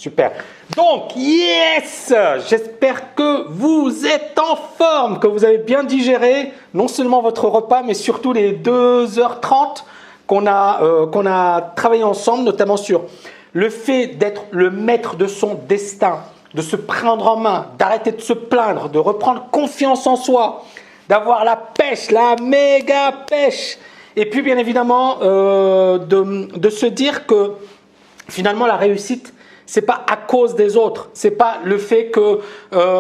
Super. Donc, yes! J'espère que vous êtes en forme, que vous avez bien digéré non seulement votre repas, mais surtout les 2h30 qu'on a travaillé ensemble, notamment sur le fait d'être le maître de son destin, de se prendre en main, d'arrêter de se plaindre, de reprendre confiance en soi, d'avoir la pêche, la méga pêche. Et puis, bien évidemment, de se dire que finalement, la réussite, c'est pas à cause des autres. C'est pas le fait que,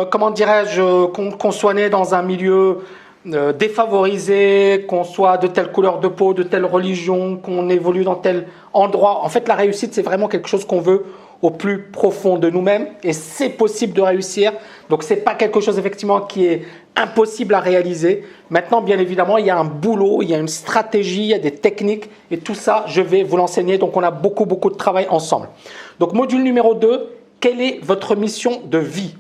qu'on soit né dans un milieu défavorisé, qu'on soit de telle couleur de peau, de telle religion, qu'on évolue dans tel endroit. En fait, la réussite, c'est vraiment quelque chose qu'on veut au plus profond de nous-mêmes et c'est possible de réussir. Donc, c'est pas quelque chose effectivement qui est impossible à réaliser. Maintenant, bien évidemment, il y a un boulot, il y a une stratégie, il y a des techniques et tout ça, je vais vous l'enseigner. Donc, on a beaucoup de travail ensemble. Donc, module numéro 2, quelle est votre mission de vie?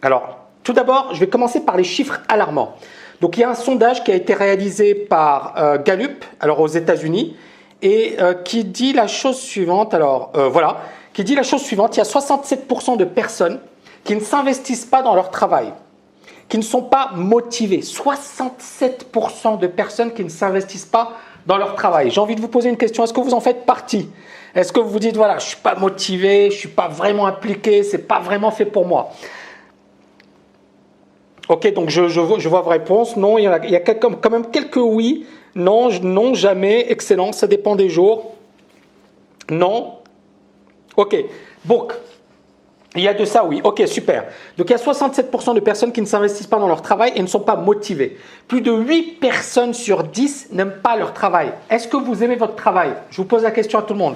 Alors, tout d'abord, je vais commencer par les chiffres alarmants. Donc, il y a un sondage qui a été réalisé par Gallup, alors aux États-Unis, et qui dit la chose suivante. Qui dit la chose suivante. Il y a 67% de personnes qui ne s'investissent pas dans leur travail, qui ne sont pas motivées. 67% de personnes qui ne s'investissent pas dans leur travail. J'ai envie de vous poser une question. Est-ce que vous en faites partie? Est-ce que vous vous dites, voilà, je ne suis pas motivé, je ne suis pas vraiment impliqué, ce n'est pas vraiment fait pour moi? Ok, donc je vois vos réponses. Non, il y a quand même quelques oui. Non, non, jamais. Excellent, ça dépend des jours. Non. Ok, donc, il y a de ça, oui. Ok, super. Donc, il y a 67% de personnes qui ne s'investissent pas dans leur travail et ne sont pas motivées. Plus de 8 personnes sur 10 n'aiment pas leur travail. Est-ce que vous aimez votre travail? Je vous pose la question à tout le monde.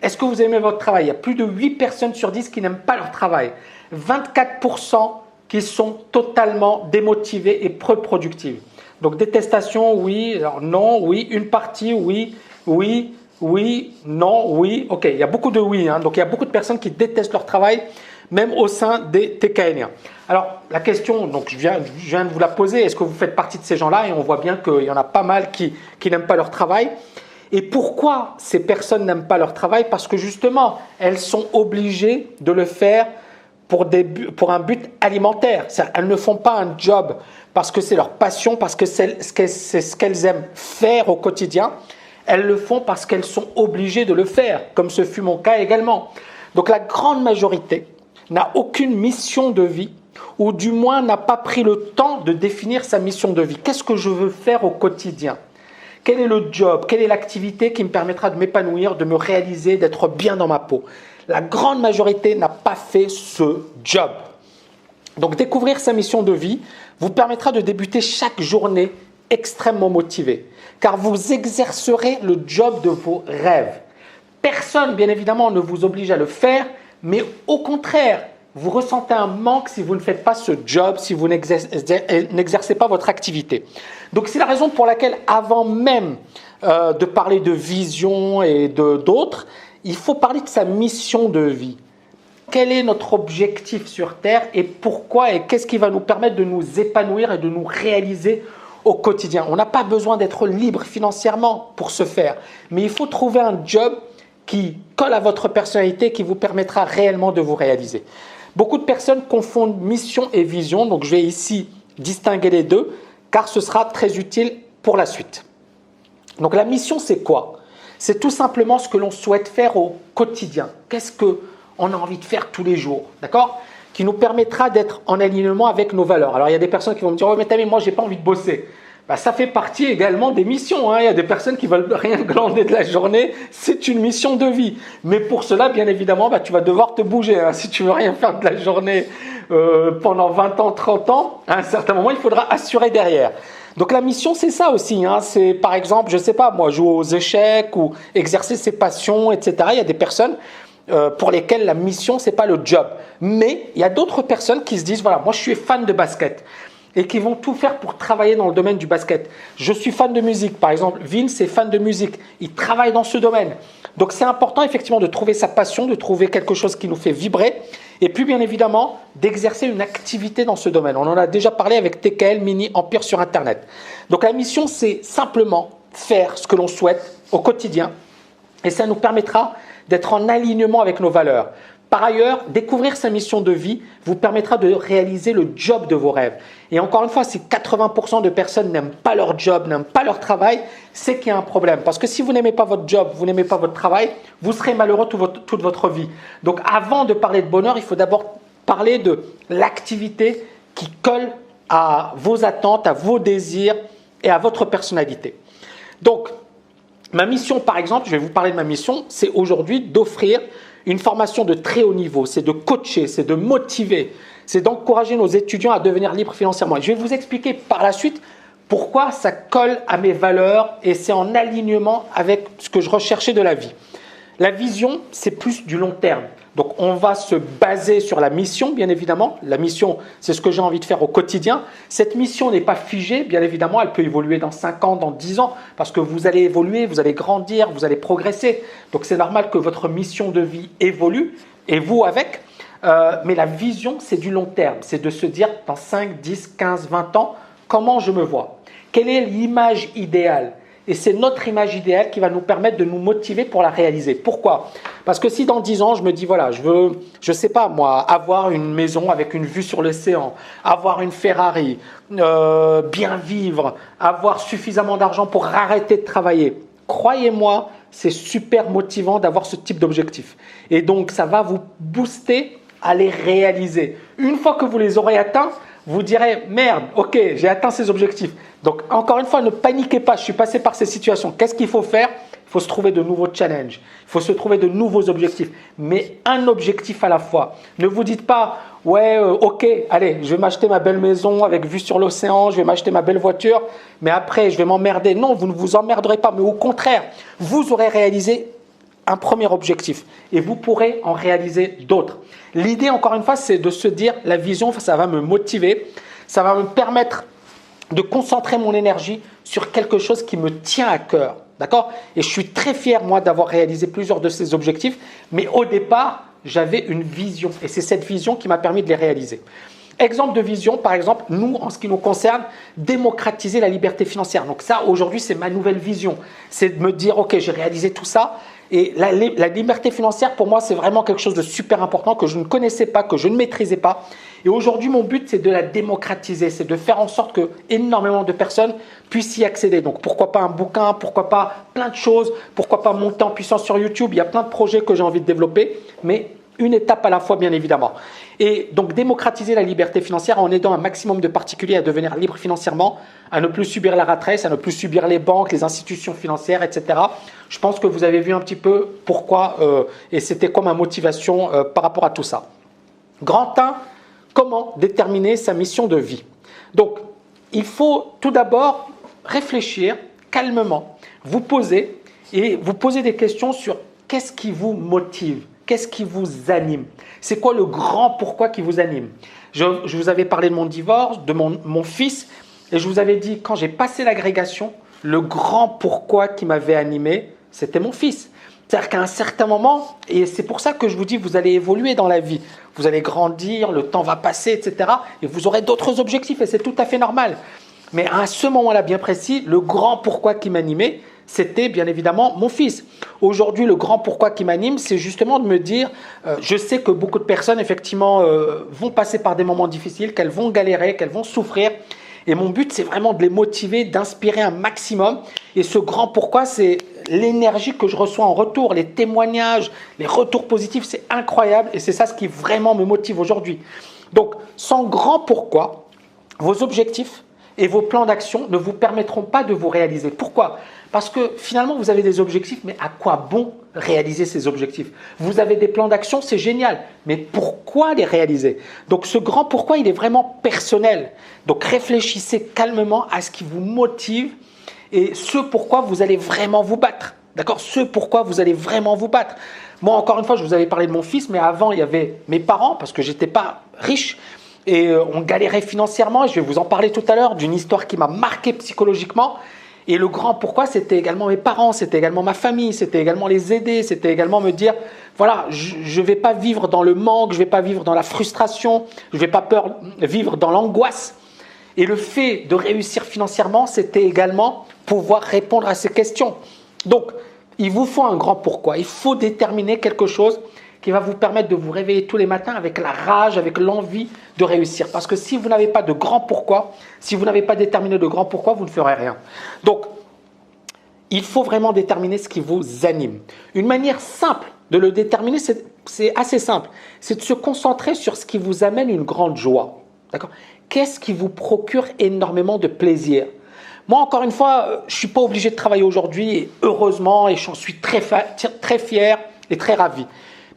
Est-ce que vous aimez votre travail? Il y a plus de 8 personnes sur 10 qui n'aiment pas leur travail. 24% qui sont totalement démotivées et peu productives. Donc, détestation, oui. Alors, non, oui. Une partie, oui. Oui, oui, non, oui. Ok, il y a beaucoup de oui. Donc, il y a beaucoup de personnes qui détestent leur travail, même au sein des TKNiens. Alors, la question, donc, je viens de vous la poser. Est-ce que vous faites partie de ces gens-là? Et on voit bien qu'il y en a pas mal qui n'aiment pas leur travail. Et pourquoi ces personnes n'aiment pas leur travail? Parce que justement, elles sont obligées de le faire pour un but alimentaire. Elles ne font pas un job parce que c'est leur passion, parce que c'est ce qu'elles aiment faire au quotidien. Elles le font parce qu'elles sont obligées de le faire, comme ce fut mon cas également. Donc la grande majorité n'a aucune mission de vie, ou du moins n'a pas pris le temps de définir sa mission de vie. Qu'est-ce que je veux faire au quotidien? Quel est le job? Quelle est l'activité qui me permettra de m'épanouir, de me réaliser, d'être bien dans ma peau? La grande majorité n'a pas fait ce job. Donc, découvrir sa mission de vie vous permettra de débuter chaque journée extrêmement motivé, car vous exercerez le job de vos rêves. Personne, bien évidemment, ne vous oblige à le faire, mais au contraire, vous ressentez un manque si vous ne faites pas ce job, si vous n'exercez pas votre activité. Donc, c'est la raison pour laquelle, avant même de parler de vision et d'autres, il faut parler de sa mission de vie. Quel est notre objectif sur Terre et pourquoi et qu'est-ce qui va nous permettre de nous épanouir et de nous réaliser au quotidien? On n'a pas besoin d'être libre financièrement pour ce faire, mais il faut trouver un job qui colle à votre personnalité, qui vous permettra réellement de vous réaliser. Beaucoup de personnes confondent mission et vision, donc je vais ici distinguer les deux, car ce sera très utile pour la suite. Donc la mission, c'est quoi? C'est tout simplement ce que l'on souhaite faire au quotidien. Qu'est-ce qu'on a envie de faire tous les jours, d'accord? Qui nous permettra d'être en alignement avec nos valeurs. Alors, il y a des personnes qui vont me dire « Oh, mais Tammy, moi, je n'ai pas envie de bosser. » Ça fait partie également des missions. Il y a des personnes qui ne veulent rien glander de la journée. C'est une mission de vie. Mais pour cela, bien évidemment, tu vas devoir te bouger. Si tu ne veux rien faire de la journée pendant 20 ans, 30 ans, à un certain moment, il faudra assurer derrière. Donc la mission, c'est ça aussi. C'est par exemple, je ne sais pas, moi, jouer aux échecs ou exercer ses passions, etc. Il y a des personnes pour lesquelles la mission, ce n'est pas le job. Mais il y a d'autres personnes qui se disent, voilà, moi je suis fan de basket et qui vont tout faire pour travailler dans le domaine du basket. Je suis fan de musique, par exemple, Vince est fan de musique, il travaille dans ce domaine. Donc c'est important effectivement de trouver sa passion, de trouver quelque chose qui nous fait vibrer et puis bien évidemment d'exercer une activité dans ce domaine. On en a déjà parlé avec TKL Mini Empire sur Internet. Donc la mission, c'est simplement faire ce que l'on souhaite au quotidien et ça nous permettra d'être en alignement avec nos valeurs. Par ailleurs, découvrir sa mission de vie vous permettra de réaliser le job de vos rêves. Et encore une fois, si 80% de personnes n'aiment pas leur job, n'aiment pas leur travail, c'est qu'il y a un problème. Parce que si vous n'aimez pas votre job, vous n'aimez pas votre travail, vous serez malheureux toute votre vie. Donc avant de parler de bonheur, il faut d'abord parler de l'activité qui colle à vos attentes, à vos désirs et à votre personnalité. Donc, ma mission, par exemple, je vais vous parler de ma mission, c'est aujourd'hui d'offrir une formation de très haut niveau, c'est de coacher, c'est de motiver, c'est d'encourager nos étudiants à devenir libres financièrement. Et je vais vous expliquer par la suite pourquoi ça colle à mes valeurs et c'est en alignement avec ce que je recherchais de la vie. La vision, c'est plus du long terme. Donc, on va se baser sur la mission, bien évidemment. La mission, c'est ce que j'ai envie de faire au quotidien. Cette mission n'est pas figée, bien évidemment. Elle peut évoluer dans 5 ans, dans 10 ans, parce que vous allez évoluer, vous allez grandir, vous allez progresser. Donc, c'est normal que votre mission de vie évolue, et vous avec. Mais la vision, c'est du long terme. C'est de se dire, dans 5, 10, 15, 20 ans, comment je me vois? Quelle est l'image idéale? Et c'est notre image idéale qui va nous permettre de nous motiver pour la réaliser. Pourquoi? Parce que si dans 10 ans, je me dis, voilà, je veux, je sais pas moi, avoir une maison avec une vue sur l'océan, avoir une Ferrari, bien vivre, avoir suffisamment d'argent pour arrêter de travailler. Croyez-moi, c'est super motivant d'avoir ce type d'objectif. Et donc, ça va vous booster à les réaliser. Une fois que vous les aurez atteints, vous direz, merde, ok, j'ai atteint ces objectifs. Donc, encore une fois, ne paniquez pas, je suis passé par ces situations. Qu'est-ce qu'il faut faire? Il faut se trouver de nouveaux challenges, il faut se trouver de nouveaux objectifs, mais un objectif à la fois. Ne vous dites pas, ouais, ok, allez, je vais m'acheter ma belle maison avec vue sur l'océan, je vais m'acheter ma belle voiture, mais après, je vais m'emmerder. Non, vous ne vous emmerderez pas, mais au contraire, vous aurez réalisé un premier objectif et vous pourrez en réaliser d'autres. L'idée, encore une fois, c'est de se dire, la vision, ça va me motiver, ça va me permettre de concentrer mon énergie sur quelque chose qui me tient à cœur. D'accord? Et je suis très fier, moi, d'avoir réalisé plusieurs de ces objectifs, mais au départ, j'avais une vision et c'est cette vision qui m'a permis de les réaliser. Exemple de vision, par exemple, nous, en ce qui nous concerne, démocratiser la liberté financière. Donc ça, aujourd'hui, c'est ma nouvelle vision. C'est de me dire, ok, j'ai réalisé tout ça. Et la liberté financière, pour moi, c'est vraiment quelque chose de super important que je ne connaissais pas, que je ne maîtrisais pas. Et aujourd'hui, mon but, c'est de la démocratiser, c'est de faire en sorte que énormément de personnes puissent y accéder. Donc, pourquoi pas un bouquin, pourquoi pas plein de choses, pourquoi pas monter en puissance sur YouTube. Il y a plein de projets que j'ai envie de développer, mais une étape à la fois, bien évidemment. Et donc, démocratiser la liberté financière en aidant un maximum de particuliers à devenir libres financièrement, à ne plus subir la rat race, à ne plus subir les banques, les institutions financières, etc. Je pense que vous avez vu un petit peu pourquoi et c'était quoi ma motivation par rapport à tout ça. Grand 1, comment déterminer sa mission de vie? Donc, il faut tout d'abord réfléchir calmement, vous poser des questions sur qu'est-ce qui vous motive? Qu'est-ce qui vous anime? C'est quoi le grand pourquoi qui vous anime? Je vous avais parlé de mon divorce, de mon fils, et je vous avais dit, quand j'ai passé l'agrégation, le grand pourquoi qui m'avait animé, c'était mon fils. C'est-à-dire qu'à un certain moment, et c'est pour ça que je vous dis, vous allez évoluer dans la vie, vous allez grandir, le temps va passer, etc. Et vous aurez d'autres objectifs, et c'est tout à fait normal. Mais à ce moment-là bien précis, le grand pourquoi qui m'animait, c'était bien évidemment mon fils. Aujourd'hui, le grand pourquoi qui m'anime, c'est justement de me dire, je sais que beaucoup de personnes, effectivement, vont passer par des moments difficiles, qu'elles vont galérer, qu'elles vont souffrir. Et mon but, c'est vraiment de les motiver, d'inspirer un maximum. Et ce grand pourquoi, c'est l'énergie que je reçois en retour, les témoignages, les retours positifs, c'est incroyable. Et c'est ça ce qui vraiment me motive aujourd'hui. Donc, sans grand pourquoi, vos objectifs et vos plans d'action ne vous permettront pas de vous réaliser. Pourquoi? Parce que finalement, vous avez des objectifs, mais à quoi bon réaliser ces objectifs? Vous avez des plans d'action, c'est génial, mais pourquoi les réaliser? Donc ce grand pourquoi, il est vraiment personnel. Donc réfléchissez calmement à ce qui vous motive et ce pourquoi vous allez vraiment vous battre. D'accord? Ce pourquoi vous allez vraiment vous battre. Moi, encore une fois, je vous avais parlé de mon fils, mais avant, il y avait mes parents, parce que je n'étais pas riche. Et on galérait financièrement, et je vais vous en parler tout à l'heure, d'une histoire qui m'a marqué psychologiquement. Et le grand pourquoi, c'était également mes parents, c'était également ma famille, c'était également les aider, c'était également me dire, voilà, je ne vais pas vivre dans le manque, je ne vais pas vivre dans la frustration, je ne vais pas vivre dans l'angoisse. Et le fait de réussir financièrement, c'était également pouvoir répondre à ces questions. Donc, il vous faut un grand pourquoi, il faut déterminer quelque chose qui va vous permettre de vous réveiller tous les matins avec la rage, avec l'envie de réussir. Parce que si vous n'avez pas de grand pourquoi, si vous n'avez pas déterminé de grand pourquoi, vous ne ferez rien. Donc, il faut vraiment déterminer ce qui vous anime. Une manière simple de le déterminer, c'est assez simple. C'est de se concentrer sur ce qui vous amène une grande joie. D'accord ? Qu'est-ce qui vous procure énormément de plaisir ? Moi, encore une fois, je ne suis pas obligé de travailler aujourd'hui, et heureusement, et j'en suis très fier et très ravi.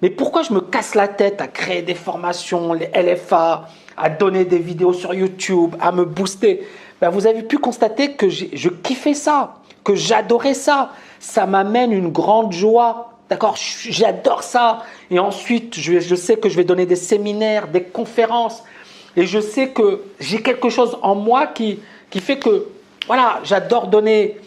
Mais pourquoi je me casse la tête à créer des formations, les LFA, à donner des vidéos sur YouTube, à me booster ? Vous avez pu constater que je kiffais ça, que j'adorais ça. Ça m'amène une grande joie. D'accord ? J'adore ça. Et ensuite, je sais que je vais donner des séminaires, des conférences. Et je sais que j'ai quelque chose en moi qui fait que, voilà, j'adore donner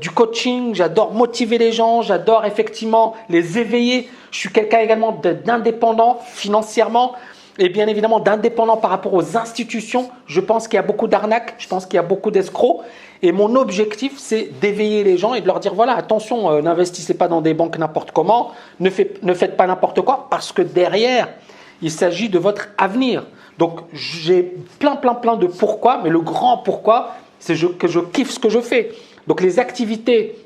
du coaching, j'adore motiver les gens, j'adore effectivement les éveiller. Je suis quelqu'un également d'indépendant financièrement et bien évidemment d'indépendant par rapport aux institutions. Je pense qu'il y a beaucoup d'arnaques, je pense qu'il y a beaucoup d'escrocs. Et mon objectif, c'est d'éveiller les gens et de leur dire, voilà, attention, n'investissez pas dans des banques n'importe comment, ne faites pas n'importe quoi parce que derrière, il s'agit de votre avenir. Donc, j'ai plein de pourquoi, mais le grand pourquoi, c'est que je kiffe ce que je fais. Donc, les activités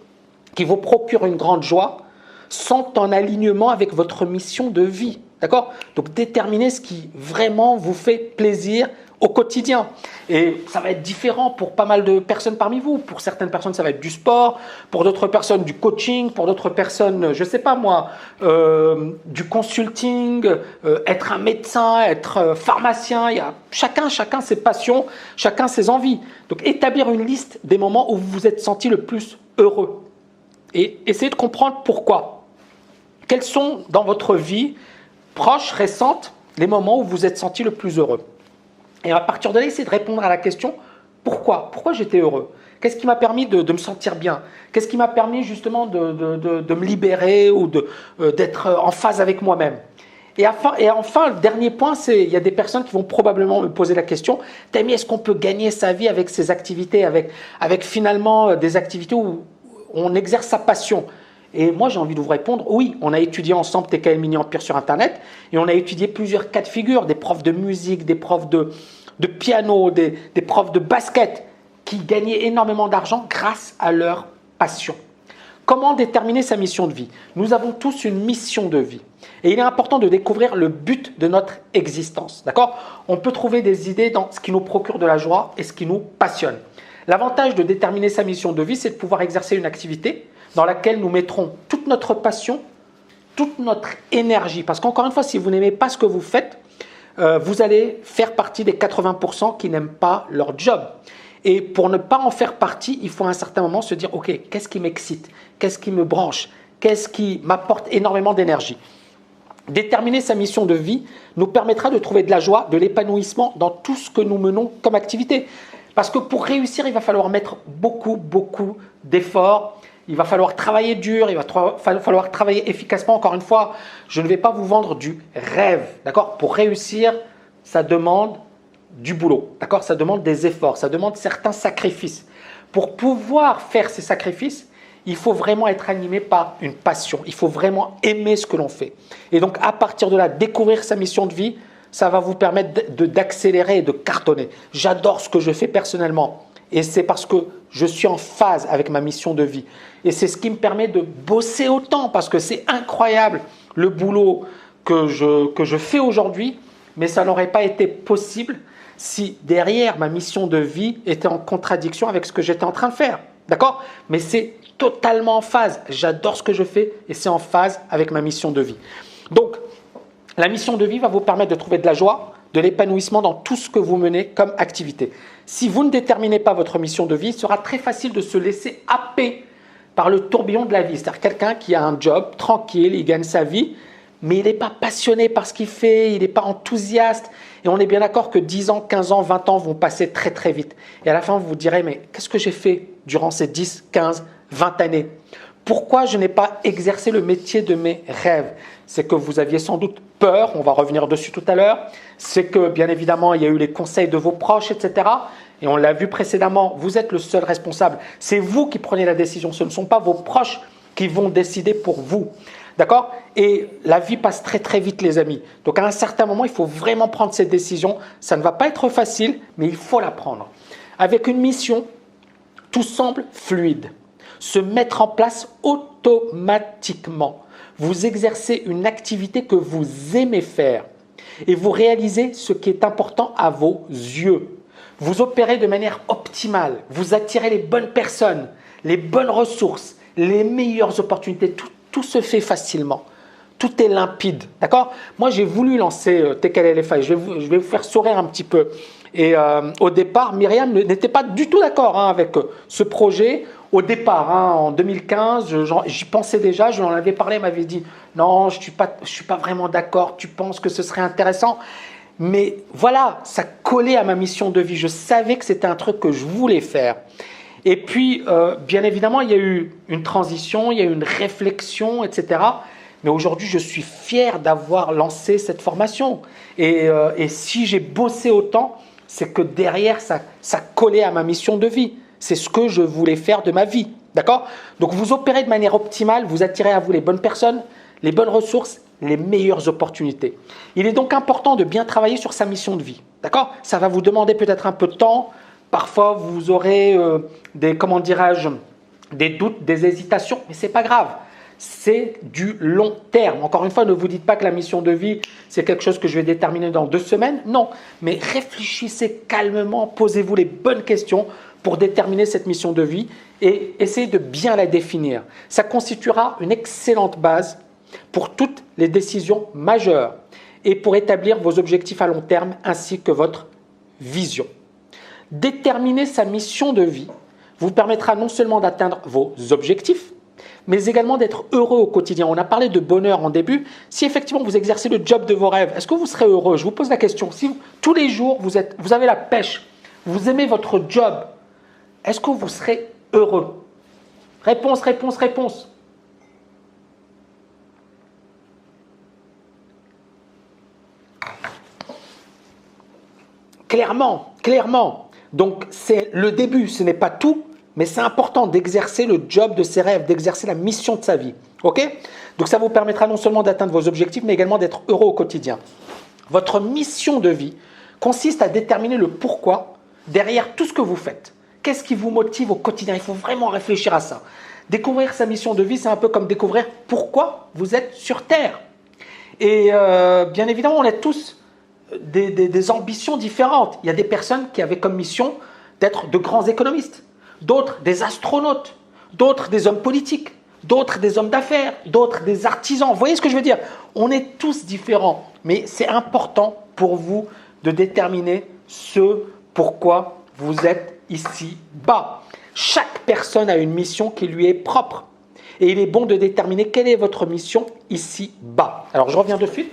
qui vous procurent une grande joie sont en alignement avec votre mission de vie. D'accord ? Donc, déterminez ce qui vraiment vous fait plaisir au quotidien. Et ça va être différent pour pas mal de personnes parmi vous. Pour certaines personnes, ça va être du sport. Pour d'autres personnes, du coaching. Pour d'autres personnes, je ne sais pas moi, du consulting, être un médecin, être pharmacien. Il y a chacun ses passions, chacun ses envies. Donc, établir une liste des moments où vous vous êtes senti le plus heureux. Et essayez de comprendre pourquoi. Quels sont dans votre vie proche, récente, les moments où vous vous êtes senti le plus heureux. Et à partir de là, essayez de répondre à la question pourquoi ? Pourquoi j'étais heureux ? Qu'est-ce qui m'a permis de me sentir bien ? Qu'est-ce qui m'a permis justement de me libérer ou d'être en phase avec moi-même ? Et enfin, le dernier point, c'est il y a des personnes qui vont probablement me poser la question Tammy, est-ce qu'on peut gagner sa vie avec ces activités, avec finalement des activités où on exerce sa passion ? Et moi, j'ai envie de vous répondre, oui, on a étudié ensemble TKL Mini Empire sur Internet et on a étudié plusieurs cas de figure, des profs de musique, des profs de piano, des profs de basket qui gagnaient énormément d'argent grâce à leur passion. Comment déterminer sa mission de vie ? Nous avons tous une mission de vie et il est important de découvrir le but de notre existence. D'accord ? On peut trouver des idées dans ce qui nous procure de la joie et ce qui nous passionne. L'avantage de déterminer sa mission de vie, c'est de pouvoir exercer une activité dans laquelle nous mettrons toute notre passion, toute notre énergie. Parce qu'encore une fois, si vous n'aimez pas ce que vous faites, vous allez faire partie des 80% qui n'aiment pas leur job. Et pour ne pas en faire partie, il faut à un certain moment se dire, ok, qu'est-ce qui m'excite ? Qu'est-ce qui me branche ? Qu'est-ce qui m'apporte énormément d'énergie ? Déterminer sa mission de vie nous permettra de trouver de la joie, de l'épanouissement dans tout ce que nous menons comme activité. Parce que pour réussir, il va falloir mettre beaucoup d'efforts. Il va falloir travailler dur, il va falloir travailler efficacement. Encore une fois, je ne vais pas vous vendre du rêve. D'accord ? Pour réussir, ça demande du boulot. D'accord ? Ça demande des efforts, ça demande certains sacrifices. Pour pouvoir faire ces sacrifices, il faut vraiment être animé par une passion. Il faut vraiment aimer ce que l'on fait. Et donc, à partir de là, découvrir sa mission de vie, ça va vous permettre d'accélérer et de cartonner. J'adore ce que je fais personnellement. Et c'est parce que je suis en phase avec ma mission de vie. Et c'est ce qui me permet de bosser autant parce que c'est incroyable le boulot que je fais aujourd'hui. Mais ça n'aurait pas été possible si derrière ma mission de vie était en contradiction avec ce que j'étais en train de faire. D'accord ? Mais c'est totalement en phase. J'adore ce que je fais et c'est en phase avec ma mission de vie. Donc, la mission de vie va vous permettre de trouver de la joie, de l'épanouissement dans tout ce que vous menez comme activité. Si vous ne déterminez pas votre mission de vie, il sera très facile de se laisser happer par le tourbillon de la vie. C'est-à-dire quelqu'un qui a un job tranquille, il gagne sa vie, mais il n'est pas passionné par ce qu'il fait, il n'est pas enthousiaste. Et on est bien d'accord que 10 ans, 15 ans, 20 ans vont passer très vite. Et à la fin, vous vous direz, mais qu'est-ce que j'ai fait durant ces 10, 15, 20 années ? Pourquoi je n'ai pas exercé le métier de mes rêves ? C'est que vous aviez sans doute peur, on va revenir dessus tout à l'heure. C'est que bien évidemment, il y a eu les conseils de vos proches, etc. Et on l'a vu précédemment, vous êtes le seul responsable. C'est vous qui prenez la décision, ce ne sont pas vos proches qui vont décider pour vous. D'accord? Et la vie passe très très vite, les amis. Donc à un certain moment, il faut vraiment prendre cette décision. Ça ne va pas être facile, mais il faut la prendre. Avec une mission, tout semble fluide. Se mettre en place automatiquement. Vous exercez une activité que vous aimez faire et vous réalisez ce qui est important à vos yeux. Vous opérez de manière optimale. Vous attirez les bonnes personnes, les bonnes ressources, les meilleures opportunités. Tout se fait facilement. Tout est limpide. D'accord? Moi, j'ai voulu lancer TKLFI. Je vais vous faire sourire un petit peu. Et au départ, Myriam n'était pas du tout d'accord avec ce projet. Au départ, en 2015, j'y pensais déjà. Je lui en avais parlé. Elle m'avait dit « Non, je ne suis pas vraiment d'accord. Tu penses que ce serait intéressant ?» Mais voilà, ça collait à ma mission de vie. Je savais que c'était un truc que je voulais faire. Et puis, bien évidemment, il y a eu une transition, il y a eu une réflexion, etc. Mais aujourd'hui, je suis fier d'avoir lancé cette formation. Et si j'ai bossé autant, c'est que derrière, ça collait à ma mission de vie. C'est ce que je voulais faire de ma vie. D'accord? Donc, vous opérez de manière optimale, vous attirez à vous les bonnes personnes, les bonnes ressources, les meilleures opportunités. Il est donc important de bien travailler sur sa mission de vie. D'accord? Ça va vous demander peut-être un peu de temps. Parfois, vous aurez des doutes, des hésitations, mais ce n'est pas grave. C'est du long terme. Encore une fois, ne vous dites pas que la mission de vie, c'est quelque chose que je vais déterminer dans 2 semaines. Non, mais réfléchissez calmement, posez-vous les bonnes questions pour déterminer cette mission de vie et essayez de bien la définir. Ça constituera une excellente base pour toutes les décisions majeures et pour établir vos objectifs à long terme ainsi que votre vision. Déterminer sa mission de vie vous permettra non seulement d'atteindre vos objectifs, mais également d'être heureux au quotidien. On a parlé de bonheur en début. Si effectivement vous exercez le job de vos rêves, est-ce que vous serez heureux? Je vous pose la question. Si tous les jours vous avez la pêche, vous aimez votre job, est-ce que vous serez heureux? Réponse, réponse, réponse. Clairement, clairement. Donc, c'est le début, ce n'est pas tout, mais c'est important d'exercer le job de ses rêves, d'exercer la mission de sa vie. Ok? Donc, ça vous permettra non seulement d'atteindre vos objectifs, mais également d'être heureux au quotidien. Votre mission de vie consiste à déterminer le pourquoi derrière tout ce que vous faites. Qu'est-ce qui vous motive au quotidien? Il faut vraiment réfléchir à ça. Découvrir sa mission de vie, c'est un peu comme découvrir pourquoi vous êtes sur Terre. Et bien évidemment, on a tous des ambitions différentes. Il y a des personnes qui avaient comme mission d'être de grands économistes, d'autres des astronautes, d'autres des hommes politiques, d'autres des hommes d'affaires, d'autres des artisans. Vous voyez ce que je veux dire? On est tous différents, mais c'est important pour vous de déterminer ce pourquoi vous êtes ici-bas. Chaque personne a une mission qui lui est propre. Et il est bon de déterminer quelle est votre mission ici-bas. Alors, je reviens de suite.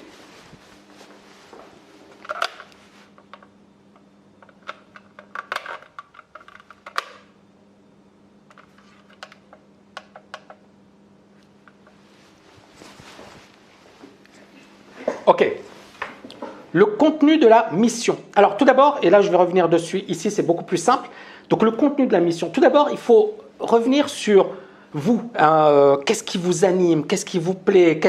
Ok. Le contenu de la mission. Alors, tout d'abord, et là, je vais revenir dessus. Ici, c'est beaucoup plus simple. Donc, le contenu de la mission. Tout d'abord, il faut revenir sur vous. Qu'est-ce qui vous anime? Qu'est-ce qui vous plaît?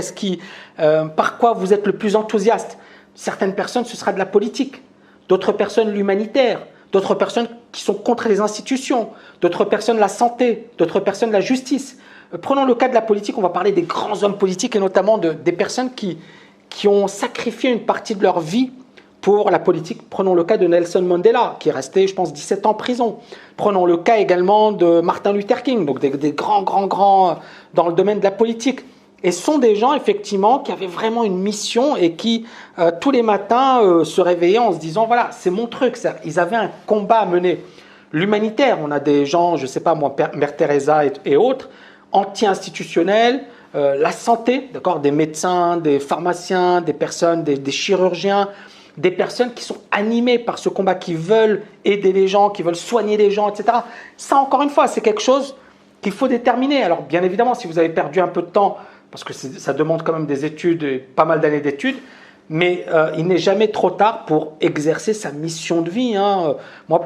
Par quoi vous êtes le plus enthousiaste? Certaines personnes, ce sera de la politique. D'autres personnes, l'humanitaire. D'autres personnes qui sont contre les institutions. D'autres personnes, la santé. D'autres personnes, la justice. Prenons le cas de la politique. On va parler des grands hommes politiques et notamment des personnes qui ont sacrifié une partie de leur vie pour la politique. Prenons le cas de Nelson Mandela, qui est resté, je pense, 17 ans en prison. Prenons le cas également de Martin Luther King, donc des grands dans le domaine de la politique. Et ce sont des gens, effectivement, qui avaient vraiment une mission et qui, tous les matins, se réveillaient en se disant, voilà, c'est mon truc. Ils avaient un combat à mener. L'humanitaire, on a des gens, je ne sais pas moi, Mère Teresa et autres, anti-institutionnels, la santé, d'accord, des médecins, des pharmaciens, des personnes, des chirurgiens, des personnes qui sont animées par ce combat, qui veulent aider les gens, qui veulent soigner les gens, etc. Ça, encore une fois, c'est quelque chose qu'il faut déterminer. Alors, bien évidemment, si vous avez perdu un peu de temps, parce que ça demande quand même des études, pas mal d'années d'études, Mais il n'est jamais trop tard pour exercer sa mission de vie, hein.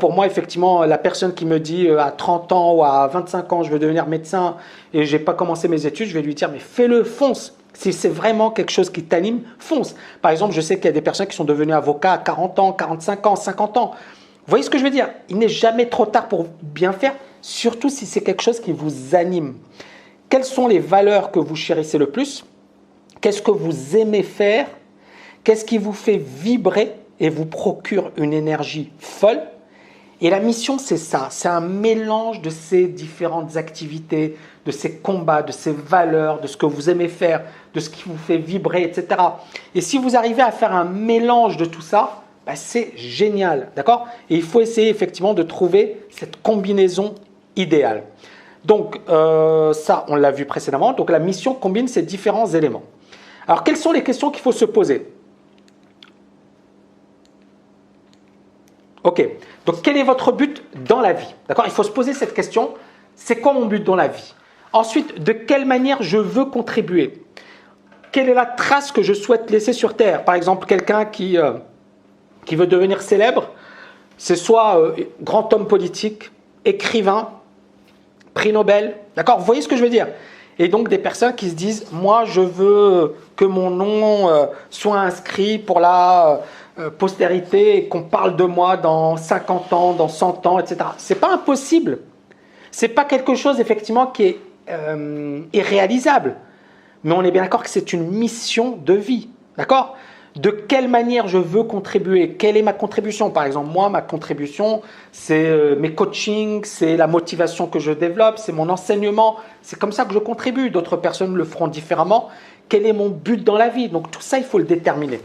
Pour moi, effectivement, la personne qui me dit à 30 ans ou à 25 ans, je veux devenir médecin et je n'ai pas commencé mes études, je vais lui dire, mais fais-le, fonce. Si c'est vraiment quelque chose qui t'anime, fonce. Par exemple, je sais qu'il y a des personnes qui sont devenues avocats à 40 ans, 45 ans, 50 ans. Vous voyez ce que je veux dire? Il n'est jamais trop tard pour bien faire, surtout si c'est quelque chose qui vous anime. Quelles sont les valeurs que vous chérissez le plus? Qu'est-ce que vous aimez faire? Qu'est-ce qui vous fait vibrer et vous procure une énergie folle? Et la mission, c'est ça. C'est un mélange de ces différentes activités, de ces combats, de ces valeurs, de ce que vous aimez faire, de ce qui vous fait vibrer, etc. Et si vous arrivez à faire un mélange de tout ça, c'est génial, d'accord? Et il faut essayer effectivement de trouver cette combinaison idéale. Donc, ça, on l'a vu précédemment. Donc, la mission combine ces différents éléments. Alors, quelles sont les questions qu'il faut se poser? Ok, donc quel est votre but dans la vie? D'accord, il faut se poser cette question, c'est quoi mon but dans la vie? Ensuite, de quelle manière je veux contribuer? Quelle est la trace que je souhaite laisser sur Terre? Par exemple, quelqu'un qui veut devenir célèbre, c'est soit grand homme politique, écrivain, prix Nobel, d'accord? Vous voyez ce que je veux dire? Et donc des personnes qui se disent, moi je veux que mon nom soit inscrit pour la postérité et qu'on parle de moi dans 50 ans, dans 100 ans, etc. Ce n'est pas impossible. Ce n'est pas quelque chose effectivement qui est irréalisable. Mais on est bien d'accord que c'est une mission de vie. D'accord? De quelle manière je veux contribuer? Quelle est ma contribution? Par exemple, moi, ma contribution, c'est mes coachings, c'est la motivation que je développe, c'est mon enseignement. C'est comme ça que je contribue. D'autres personnes le feront différemment. Quel est mon but dans la vie? Donc tout ça, il faut le déterminer.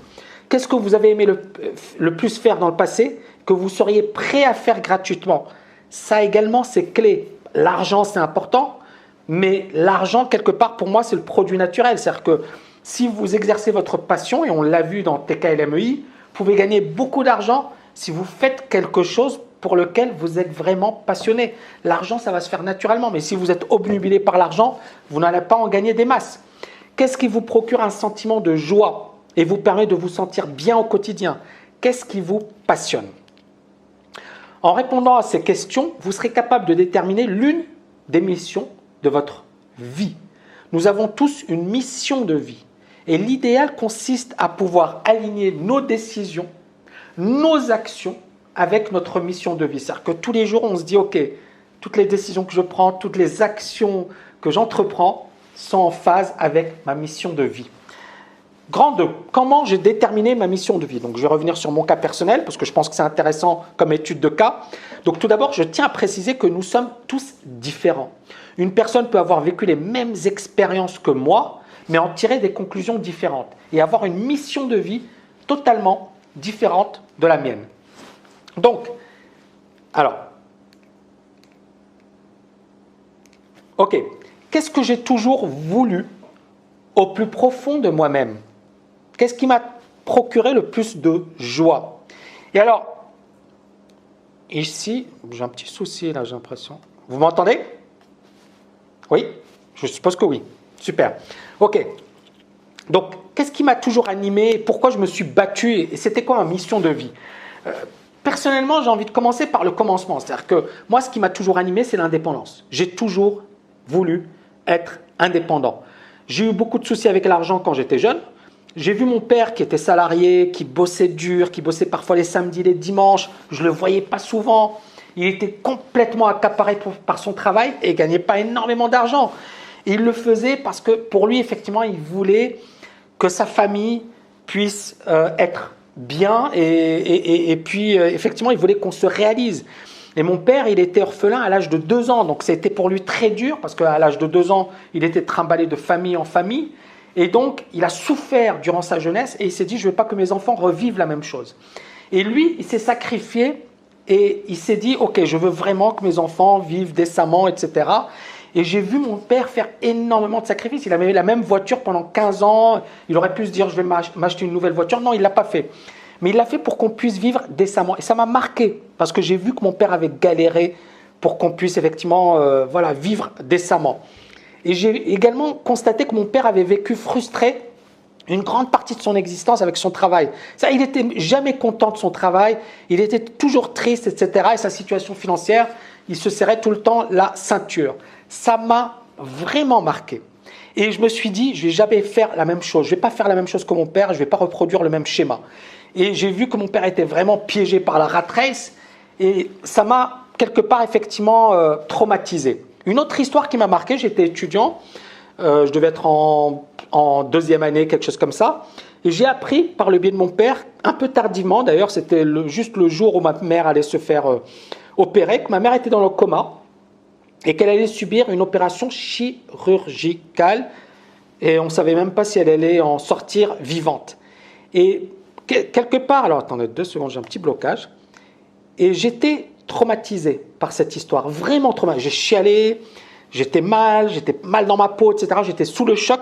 Qu'est-ce que vous avez aimé le plus faire dans le passé que vous seriez prêt à faire gratuitement? Ça également, c'est clé. L'argent, c'est important, mais l'argent, quelque part, pour moi, c'est le produit naturel. C'est-à-dire que si vous exercez votre passion, et on l'a vu dans TKLMEI, vous pouvez gagner beaucoup d'argent si vous faites quelque chose pour lequel vous êtes vraiment passionné. L'argent, ça va se faire naturellement, mais si vous êtes obnubilé par l'argent, vous n'allez pas en gagner des masses. Qu'est-ce qui vous procure un sentiment de joie et vous permet de vous sentir bien au quotidien? Qu'est-ce qui vous passionne? En répondant à ces questions, vous serez capable de déterminer l'une des missions de votre vie. Nous avons tous une mission de vie. Et l'idéal consiste à pouvoir aligner nos décisions, nos actions avec notre mission de vie. C'est-à-dire que tous les jours, on se dit, ok, toutes les décisions que je prends, toutes les actions que j'entreprends sont en phase avec ma mission de vie. Grand 2, comment j'ai déterminé ma mission de vie? Donc, je vais revenir sur mon cas personnel parce que je pense que c'est intéressant comme étude de cas. Donc, tout d'abord, je tiens à préciser que nous sommes tous différents. Une personne peut avoir vécu les mêmes expériences que moi, mais en tirer des conclusions différentes et avoir une mission de vie totalement différente de la mienne. Donc, alors, ok, qu'est-ce que j'ai toujours voulu au plus profond de moi-même? Qu'est-ce qui m'a procuré le plus de joie? Et alors, ici, j'ai un petit souci là, j'ai l'impression. Vous m'entendez? Oui? Je suppose que oui. Super. Ok. Donc, qu'est-ce qui m'a toujours animé? Pourquoi je me suis battu? Et c'était quoi ma mission de vie? Personnellement, j'ai envie de commencer par le commencement. C'est-à-dire que moi, ce qui m'a toujours animé, c'est l'indépendance. J'ai toujours voulu être indépendant. J'ai eu beaucoup de soucis avec l'argent quand j'étais jeune. J'ai vu mon père qui était salarié, qui bossait dur, qui bossait parfois les samedis, les dimanches. Je ne le voyais pas souvent. Il était complètement accaparé par son travail et ne gagnait pas énormément d'argent. Il le faisait parce que pour lui, effectivement, il voulait que sa famille puisse être bien et puis, effectivement, il voulait qu'on se réalise. Et mon père, il était orphelin à l'âge de 2 ans. Donc, c'était pour lui très dur parce qu'à l'âge de 2 ans, il était trimballé de famille en famille. Et donc, il a souffert durant sa jeunesse et il s'est dit, je ne veux pas que mes enfants revivent la même chose. Et lui, il s'est sacrifié et il s'est dit, ok, je veux vraiment que mes enfants vivent décemment, etc. Et j'ai vu mon père faire énormément de sacrifices. Il avait eu la même voiture pendant 15 ans. Il aurait pu se dire, je vais m'acheter une nouvelle voiture. Non, il ne l'a pas fait. Mais il l'a fait pour qu'on puisse vivre décemment. Et ça m'a marqué parce que j'ai vu que mon père avait galéré pour qu'on puisse effectivement vivre décemment. Et j'ai également constaté que mon père avait vécu frustré une grande partie de son existence avec son travail. Ça, il n'était jamais content de son travail, il était toujours triste, etc. Et sa situation financière, il se serrait tout le temps la ceinture. Ça m'a vraiment marqué. Et je me suis dit, je ne vais jamais faire la même chose. Je ne vais pas faire la même chose que mon père, je ne vais pas reproduire le même schéma. Et j'ai vu que mon père était vraiment piégé par la rat race et ça m'a quelque part effectivement traumatisé. Une autre histoire qui m'a marqué, j'étais étudiant, je devais être en deuxième année, quelque chose comme ça. Et j'ai appris par le biais de mon père, un peu tardivement d'ailleurs, c'était juste le jour où ma mère allait se faire opérer, que ma mère était dans le coma et qu'elle allait subir une opération chirurgicale et on ne savait même pas si elle allait en sortir vivante. Et quelque part, alors attendez 2 secondes, j'ai un petit blocage, et j'étais traumatisé par cette histoire, vraiment traumatisé. J'ai chialé, j'étais mal dans ma peau, etc. J'étais sous le choc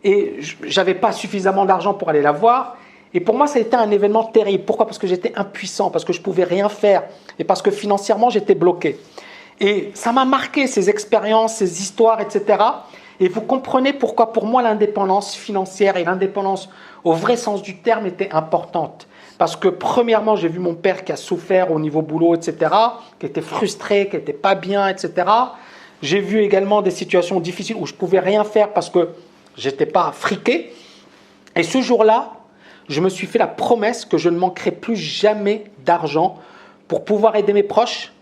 et j'avais pas suffisamment d'argent pour aller la voir. Et pour moi, ça a été un événement terrible. Pourquoi ? Parce que j'étais impuissant, parce que je pouvais rien faire et parce que financièrement, j'étais bloqué. Et ça m'a marqué, ces expériences, ces histoires, etc. Et vous comprenez pourquoi pour moi l'indépendance financière et l'indépendance au vrai sens du terme était importante. Parce que premièrement, j'ai vu mon père qui a souffert au niveau boulot, etc., qui était frustré, qui n'était pas bien, etc. J'ai vu également des situations difficiles où je ne pouvais rien faire parce que je n'étais pas friqué. Et ce jour-là, je me suis fait la promesse que je ne manquerai plus jamais d'argent pour pouvoir aider mes proches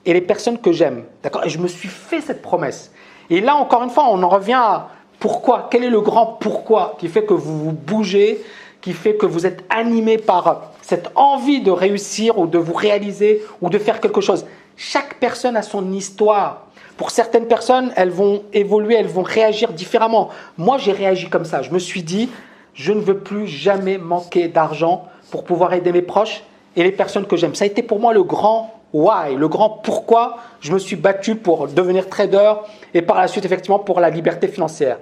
et les personnes que j'aime. D'accord ? Et je me suis fait cette promesse. Et là, encore une fois, on en revient à pourquoi. Quel est le grand pourquoi qui fait que vous vous bougez, qui fait que vous êtes animé par cette envie de réussir ou de vous réaliser ou de faire quelque chose. Chaque personne a son histoire. Pour certaines personnes, elles vont évoluer, elles vont réagir différemment. Moi, j'ai réagi comme ça. Je me suis dit, je ne veux plus jamais manquer d'argent pour pouvoir aider mes proches et les personnes que j'aime. Ça a été pour moi le grand why, le grand pourquoi je me suis battu pour devenir trader et par la suite, effectivement, pour la liberté financière.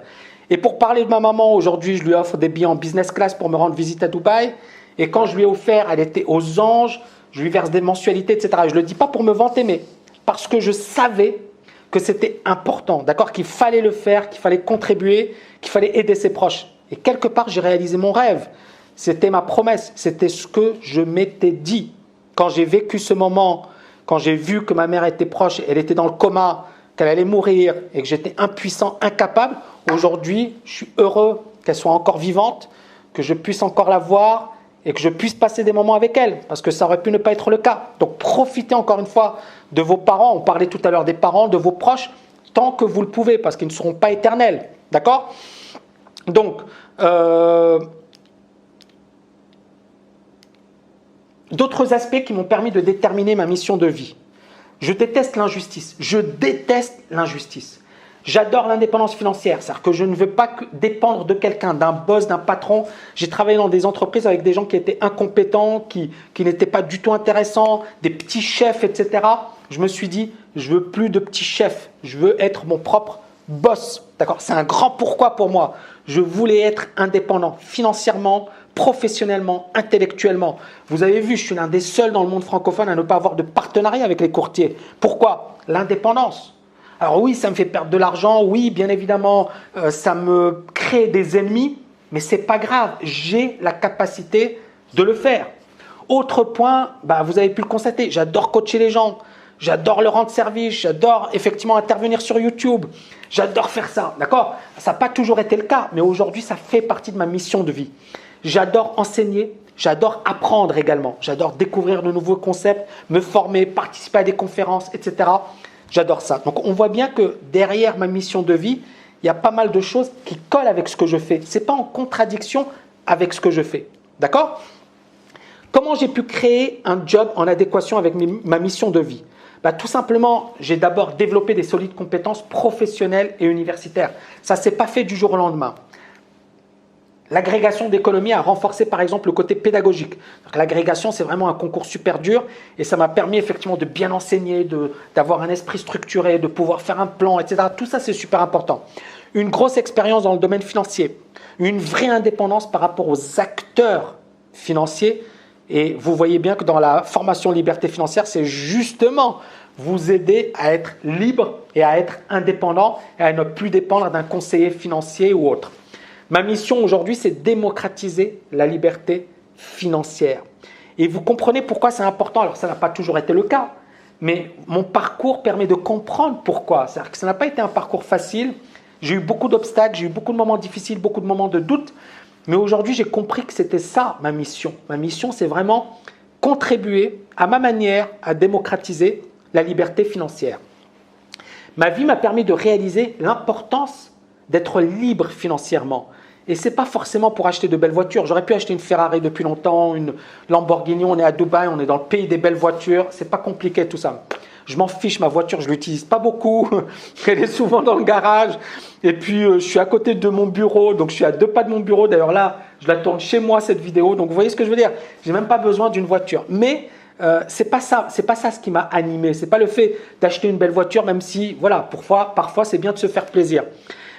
Et pour parler de ma maman, aujourd'hui, je lui offre des billets en business class pour me rendre visite à Dubaï. Et quand je lui ai offert, elle était aux anges, je lui verse des mensualités, etc. Et je ne le dis pas pour me vanter, mais parce que je savais que c'était important, d'accord, qu'il fallait le faire, qu'il fallait contribuer, qu'il fallait aider ses proches. Et quelque part, j'ai réalisé mon rêve. C'était ma promesse, c'était ce que je m'étais dit. Quand j'ai vécu ce moment, quand j'ai vu que ma mère était proche, elle était dans le coma, qu'elle allait mourir et que j'étais impuissant, incapable, aujourd'hui, je suis heureux qu'elle soit encore vivante, que je puisse encore la voir et que je puisse passer des moments avec elle, parce que ça aurait pu ne pas être le cas. Donc profitez encore une fois de vos parents, on parlait tout à l'heure des parents, de vos proches, tant que vous le pouvez, parce qu'ils ne seront pas éternels. D'accord ? Donc, d'autres aspects qui m'ont permis de déterminer ma mission de vie. Je déteste l'injustice. Je déteste l'injustice. J'adore l'indépendance financière. C'est-à-dire que je ne veux pas dépendre de quelqu'un, d'un boss, d'un patron. J'ai travaillé dans des entreprises avec des gens qui étaient incompétents, qui n'étaient pas du tout intéressants, des petits chefs, etc. Je me suis dit, je veux plus de petits chefs. Je veux être mon propre boss. D'accord ? C'est un grand pourquoi pour moi. Je voulais être indépendant financièrement, professionnellement, intellectuellement. Vous avez vu, je suis l'un des seuls dans le monde francophone à ne pas avoir de partenariat avec les courtiers. Pourquoi ? L'indépendance. Alors oui, ça me fait perdre de l'argent, oui, bien évidemment, ça me crée des ennemis, mais ce n'est pas grave, j'ai la capacité de le faire. Autre point, vous avez pu le constater, j'adore coacher les gens, j'adore leur rendre service, j'adore effectivement intervenir sur YouTube, j'adore faire ça, d'accord ? Ça n'a pas toujours été le cas, mais aujourd'hui, ça fait partie de ma mission de vie. J'adore enseigner, j'adore apprendre également, j'adore découvrir de nouveaux concepts, me former, participer à des conférences, etc. J'adore ça. Donc on voit bien que derrière ma mission de vie, il y a pas mal de choses qui collent avec ce que je fais. Ce n'est pas en contradiction avec ce que je fais. D'accord ? Comment j'ai pu créer un job en adéquation avec ma mission de vie ? Tout simplement, j'ai d'abord développé des solides compétences professionnelles et universitaires. Ça ne s'est pas fait du jour au lendemain. L'agrégation d'économie a renforcé par exemple le côté pédagogique. L'agrégation, c'est vraiment un concours super dur et ça m'a permis effectivement de bien enseigner, d'avoir un esprit structuré, de pouvoir faire un plan, etc. Tout ça, c'est super important. Une grosse expérience dans le domaine financier, une vraie indépendance par rapport aux acteurs financiers. Et vous voyez bien que dans la formation liberté financière, c'est justement vous aider à être libre et à être indépendant et à ne plus dépendre d'un conseiller financier ou autre. Ma mission aujourd'hui, c'est démocratiser la liberté financière. Et vous comprenez pourquoi c'est important. Alors, ça n'a pas toujours été le cas, mais mon parcours permet de comprendre pourquoi. C'est-à-dire que ça n'a pas été un parcours facile. J'ai eu beaucoup d'obstacles, j'ai eu beaucoup de moments difficiles, beaucoup de moments de doute. Mais aujourd'hui, j'ai compris que c'était ça ma mission. Ma mission, c'est vraiment contribuer à ma manière à démocratiser la liberté financière. Ma vie m'a permis de réaliser l'importance d'être libre financièrement. Et ce n'est pas forcément pour acheter de belles voitures. J'aurais pu acheter une Ferrari depuis longtemps, une Lamborghini, on est à Dubaï, on est dans le pays des belles voitures. Ce n'est pas compliqué tout ça. Je m'en fiche, ma voiture, je ne l'utilise pas beaucoup. Elle est souvent dans le garage. Et puis, je suis à côté de mon bureau, donc je suis à 2 pas de mon bureau. D'ailleurs là, je la tourne chez moi, cette vidéo. Donc, vous voyez ce que je veux dire? Je n'ai même pas besoin d'une voiture. Mais c'est pas ça ce qui m'a animé. C'est pas le fait d'acheter une belle voiture, même si, voilà, parfois c'est bien de se faire plaisir.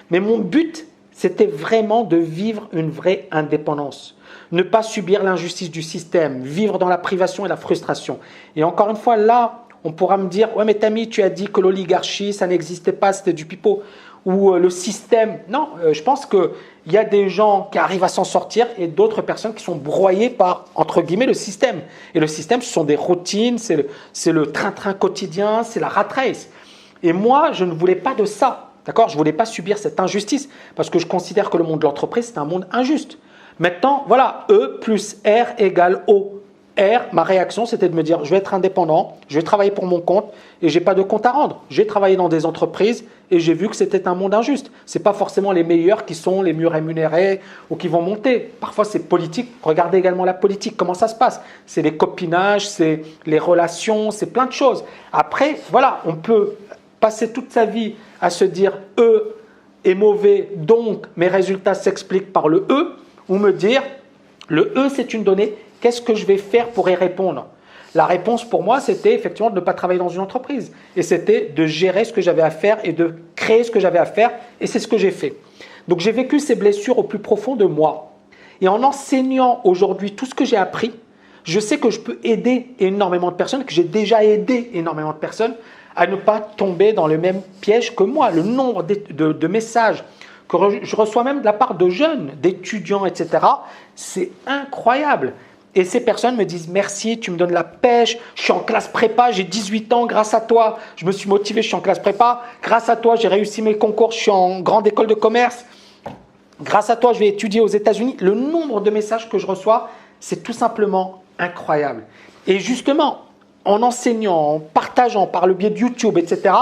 Mais mon but, c'était vraiment de vivre une vraie indépendance. Ne pas subir l'injustice du système, vivre dans la privation et la frustration. Et encore une fois, là, on pourra me dire, ouais mais Tammy, tu as dit que l'oligarchie, ça n'existait pas, c'était du pipeau. Ou le système. Non, je pense qu'il y a des gens qui arrivent à s'en sortir et d'autres personnes qui sont broyées par, entre guillemets, le système. Et le système, ce sont des routines, c'est le train-train quotidien, c'est la rat race. Et moi, je ne voulais pas de ça. D'accord? Je ne voulais pas subir cette injustice parce que je considère que le monde de l'entreprise, c'est un monde injuste. Maintenant, voilà, E plus R égale O. R, ma réaction, c'était de me dire, je vais être indépendant, je vais travailler pour mon compte et je n'ai pas de compte à rendre. J'ai travaillé dans des entreprises et j'ai vu que c'était un monde injuste. Ce n'est pas forcément les meilleurs qui sont les mieux rémunérés ou qui vont monter. Parfois, c'est politique. Regardez également la politique, comment ça se passe. C'est les copinages, c'est les relations, c'est plein de choses. Après, voilà, on peut passer toute sa vie à se dire « E est mauvais, donc mes résultats s'expliquent par le E » ou me dire « Le E, c'est une donnée. Qu'est-ce que je vais faire pour y répondre ?» La réponse pour moi, c'était effectivement de ne pas travailler dans une entreprise. Et c'était de gérer ce que j'avais à faire et de créer ce que j'avais à faire. Et c'est ce que j'ai fait. Donc j'ai vécu ces blessures au plus profond de moi. Et en enseignant aujourd'hui tout ce que j'ai appris, je sais que je peux aider énormément de personnes, que j'ai déjà aidé énormément de personnes à ne pas tomber dans le même piège que moi. Le nombre de messages que je reçois même de la part de jeunes, d'étudiants, etc., c'est incroyable. Et ces personnes me disent « Merci, tu me donnes la pêche, je suis en classe prépa, j'ai 18 ans, grâce à toi, je me suis motivé, je suis en classe prépa, grâce à toi, j'ai réussi mes concours, je suis en grande école de commerce, grâce à toi, je vais étudier aux États-Unis. » Le nombre de messages que je reçois, c'est tout simplement incroyable. Et justement, en enseignant, en partageant par le biais de YouTube, etc.,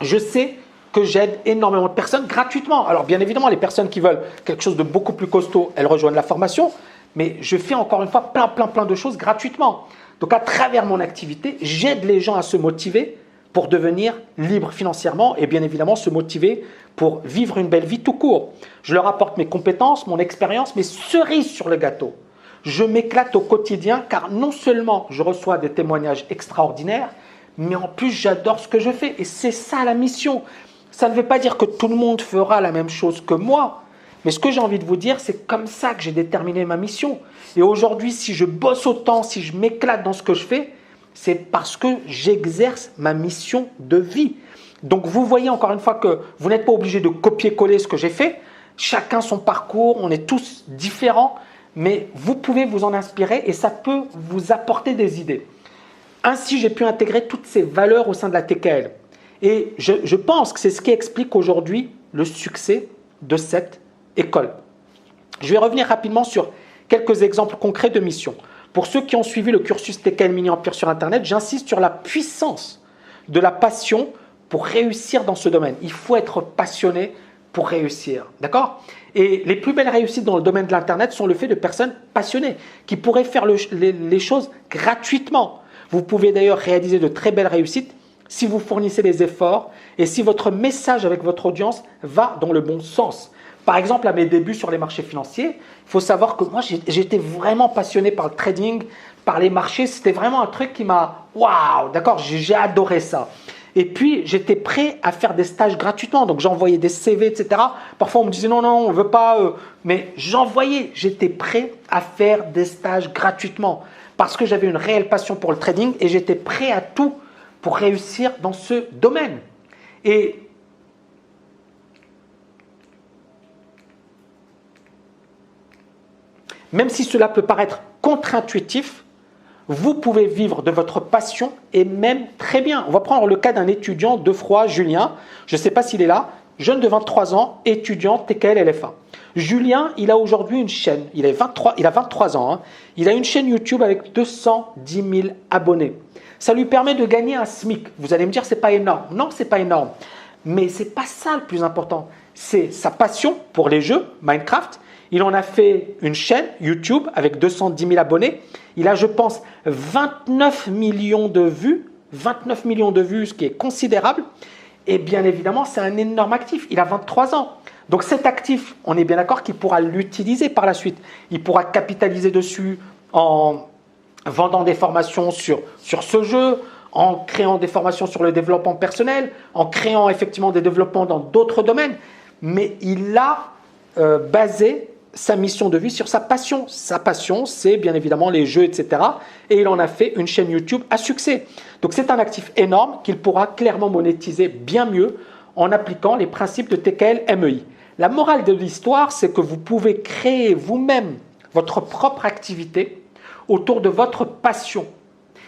je sais que j'aide énormément de personnes gratuitement. Alors bien évidemment, les personnes qui veulent quelque chose de beaucoup plus costaud, elles rejoignent la formation. Mais je fais encore une fois plein de choses gratuitement. Donc à travers mon activité, j'aide les gens à se motiver pour devenir libres financièrement et bien évidemment se motiver pour vivre une belle vie tout court. Je leur apporte mes compétences, mon expérience, mes cerises sur le gâteau. Je m'éclate au quotidien car non seulement je reçois des témoignages extraordinaires, mais en plus j'adore ce que je fais et c'est ça la mission. Ça ne veut pas dire que tout le monde fera la même chose que moi. Mais ce que j'ai envie de vous dire, c'est comme ça que j'ai déterminé ma mission. Et aujourd'hui, si je bosse autant, si je m'éclate dans ce que je fais, c'est parce que j'exerce ma mission de vie. Donc vous voyez encore une fois que vous n'êtes pas obligé de copier-coller ce que j'ai fait. Chacun son parcours, on est tous différents, mais vous pouvez vous en inspirer et ça peut vous apporter des idées. Ainsi, j'ai pu intégrer toutes ces valeurs au sein de la TKL. Et je pense que c'est ce qui explique aujourd'hui le succès de cette école. Je vais revenir rapidement sur quelques exemples concrets de missions. Pour ceux qui ont suivi le cursus TKL Mini Empire sur Internet, j'insiste sur la puissance de la passion pour réussir dans ce domaine. Il faut être passionné pour réussir. D'accord? Et les plus belles réussites dans le domaine de l'Internet sont le fait de personnes passionnées qui pourraient faire les choses gratuitement. Vous pouvez d'ailleurs réaliser de très belles réussites si vous fournissez les efforts et si votre message avec votre audience va dans le bon sens. Par exemple, à mes débuts sur les marchés financiers, il faut savoir que moi, j'étais vraiment passionné par le trading, par les marchés. C'était vraiment un truc qui m'a… Waouh, d'accord, j'ai adoré ça. Et puis, j'étais prêt à faire des stages gratuitement. Donc, j'envoyais des CV, etc. Parfois, on me disait non, on ne veut pas. Mais j'envoyais. J'étais prêt à faire des stages gratuitement parce que j'avais une réelle passion pour le trading et j'étais prêt à tout pour réussir dans ce domaine. Et même si cela peut paraître contre-intuitif, vous pouvez vivre de votre passion et même très bien. On va prendre le cas d'un étudiant de Froid, Julien. Je ne sais pas s'il est là. Jeune de 23 ans, étudiant TKL LFA. Julien, il a aujourd'hui une chaîne. Il a 23 ans. Hein. Il a une chaîne YouTube avec 210 000 abonnés. Ça lui permet de gagner un SMIC. Vous allez me dire, c'est pas énorme. Non, c'est pas énorme. Mais c'est pas ça le plus important. C'est sa passion pour les jeux, Minecraft. Il en a fait une chaîne YouTube avec 210 000 abonnés. Il a, je pense, 29 millions de vues. 29 millions de vues, ce qui est considérable. Et bien évidemment, c'est un énorme actif. Il a 23 ans. Donc cet actif, on est bien d'accord qu'il pourra l'utiliser par la suite. Il pourra capitaliser dessus en vendant des formations sur ce jeu, en créant des formations sur le développement personnel, en créant effectivement des développements dans d'autres domaines. Mais il a basé sa mission de vie sur sa passion. Sa passion, c'est bien évidemment les jeux, etc. Et il en a fait une chaîne YouTube à succès. Donc c'est un actif énorme qu'il pourra clairement monétiser bien mieux en appliquant les principes de TKL MEI. La morale de l'histoire, c'est que vous pouvez créer vous-même votre propre activité autour de votre passion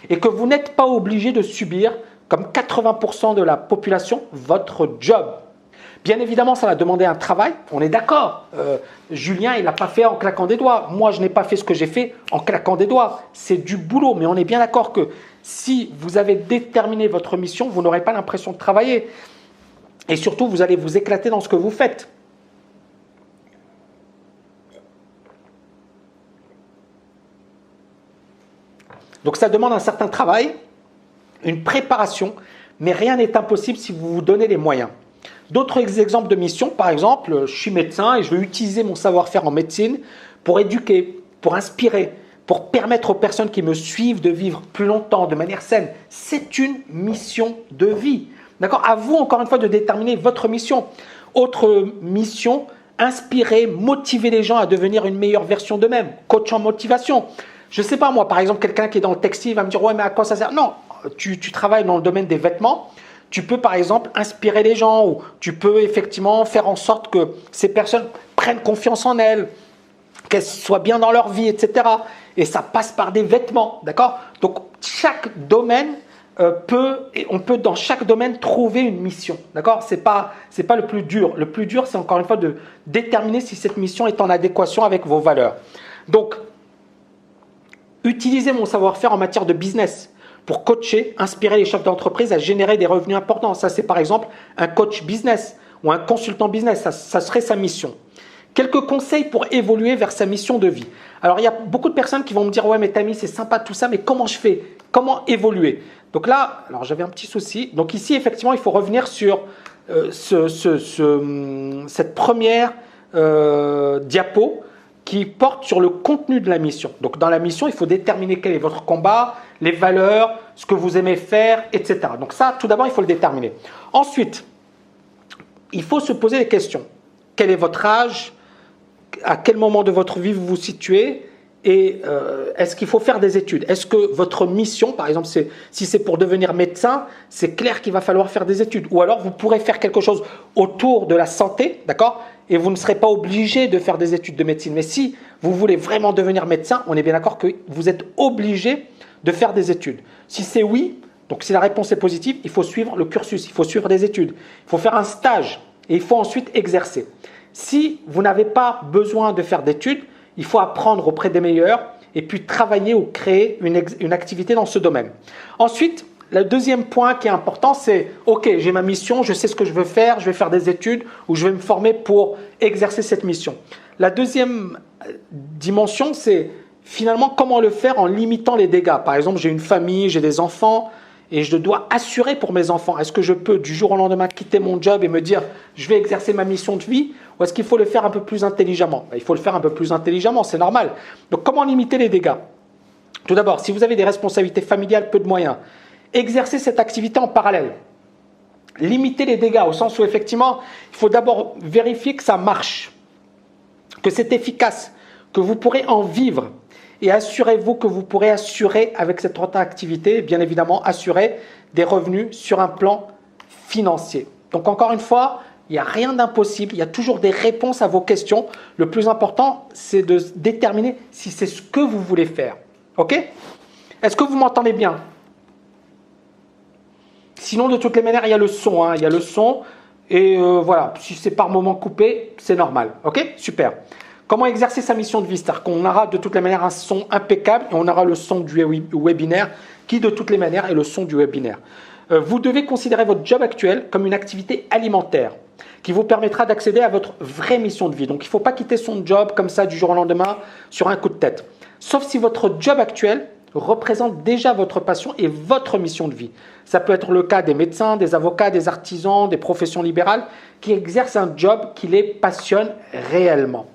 et que vous n'êtes pas obligé de subir, comme 80% de la population, votre job. Bien évidemment, ça va demander un travail, on est d'accord. Julien, il n'a pas fait en claquant des doigts. Moi, je n'ai pas fait ce que j'ai fait en claquant des doigts. C'est du boulot, mais on est bien d'accord que si vous avez déterminé votre mission, vous n'aurez pas l'impression de travailler. Et surtout, vous allez vous éclater dans ce que vous faites. Donc ça demande un certain travail, une préparation, mais rien n'est impossible si vous vous donnez les moyens. D'autres exemples de missions, par exemple, je suis médecin et je veux utiliser mon savoir-faire en médecine pour éduquer, pour inspirer, pour permettre aux personnes qui me suivent de vivre plus longtemps, de manière saine. C'est une mission de vie. D'accord ? À vous, encore une fois, de déterminer votre mission. Autre mission, inspirer, motiver les gens à devenir une meilleure version d'eux-mêmes. Coach en motivation. Je ne sais pas moi, par exemple, quelqu'un qui est dans le textile va me dire « Ouais, mais à quoi ça sert ?» Non, tu travailles dans le domaine des vêtements. Tu peux, par exemple, inspirer les gens ou tu peux effectivement faire en sorte que ces personnes prennent confiance en elles, qu'elles soient bien dans leur vie, etc. Et ça passe par des vêtements, d'accord ? Donc, chaque domaine on peut dans chaque domaine trouver une mission, d'accord ? C'est pas le plus dur. Le plus dur, c'est encore une fois de déterminer si cette mission est en adéquation avec vos valeurs. Donc, utilisez mon savoir-faire en matière de business pour coacher, inspirer les chefs d'entreprise à générer des revenus importants. Ça, c'est par exemple un coach business ou un consultant business. Ça serait sa mission. Quelques conseils pour évoluer vers sa mission de vie. Alors, il y a beaucoup de personnes qui vont me dire « Ouais, mais Tammy, c'est sympa tout ça, mais comment je fais ? Comment évoluer ?» Donc là, alors j'avais un petit souci. Donc ici, effectivement, il faut revenir sur cette première diapo qui porte sur le contenu de la mission. Donc dans la mission, il faut déterminer quel est votre combat, les valeurs, ce que vous aimez faire, etc. Donc ça, tout d'abord, il faut le déterminer. Ensuite, il faut se poser des questions. Quel est votre âge ? À quel moment de votre vie vous vous situez ? Et est-ce qu'il faut faire des études ? Est-ce que votre mission, par exemple, si c'est pour devenir médecin, c'est clair qu'il va falloir faire des études. Ou alors, vous pourrez faire quelque chose autour de la santé, d'accord ? Et vous ne serez pas obligé de faire des études de médecine. Mais si vous voulez vraiment devenir médecin, on est bien d'accord que vous êtes obligé de faire des études. Si c'est oui, donc si la réponse est positive, il faut suivre le cursus, il faut suivre des études, il faut faire un stage et il faut ensuite exercer. Si vous n'avez pas besoin de faire d'études, il faut apprendre auprès des meilleurs et puis travailler ou créer une activité dans ce domaine. Ensuite, le deuxième point qui est important, c'est « Ok, j'ai ma mission, je sais ce que je veux faire, je vais faire des études ou je vais me former pour exercer cette mission. » La deuxième dimension, c'est finalement comment le faire en limitant les dégâts. Par exemple, j'ai une famille, j'ai des enfants et je dois assurer pour mes enfants. Est-ce que je peux du jour au lendemain quitter mon job et me dire « Je vais exercer ma mission de vie » ou est-ce qu'il faut le faire un peu plus intelligemment ? Il faut le faire un peu plus intelligemment, c'est normal. Donc, comment limiter les dégâts ? Tout d'abord, si vous avez des responsabilités familiales, peu de moyens, exercer cette activité en parallèle. Limiter les dégâts au sens où effectivement, il faut d'abord vérifier que ça marche, que c'est efficace, que vous pourrez en vivre et assurez-vous que vous pourrez assurer avec cette autre activité, bien évidemment, assurer des revenus sur un plan financier. Donc encore une fois, Il n'y a rien d'impossible. Il y a toujours des réponses à vos questions. Le plus important, c'est de déterminer si c'est ce que vous voulez faire. OK? Est-ce que vous m'entendez bien? Sinon, de toutes les manières, il y a le son. Hein. Il y a le son. Et voilà, si c'est par moment coupé, c'est normal. OK? Super. Comment exercer sa mission de vie? C'est-à-dire qu'on aura de toutes les manières un son impeccable et on aura le son du webinaire qui, de toutes les manières, est le son du webinaire. Vous devez considérer votre job actuel comme une activité alimentaire qui vous permettra d'accéder à votre vraie mission de vie. Donc, il ne faut pas quitter son job comme ça du jour au lendemain sur un coup de tête. Sauf si votre job actuel représente déjà votre passion et votre mission de vie. Ça peut être le cas des médecins, des avocats, des artisans, des professions libérales qui exercent un job qui les passionne réellement.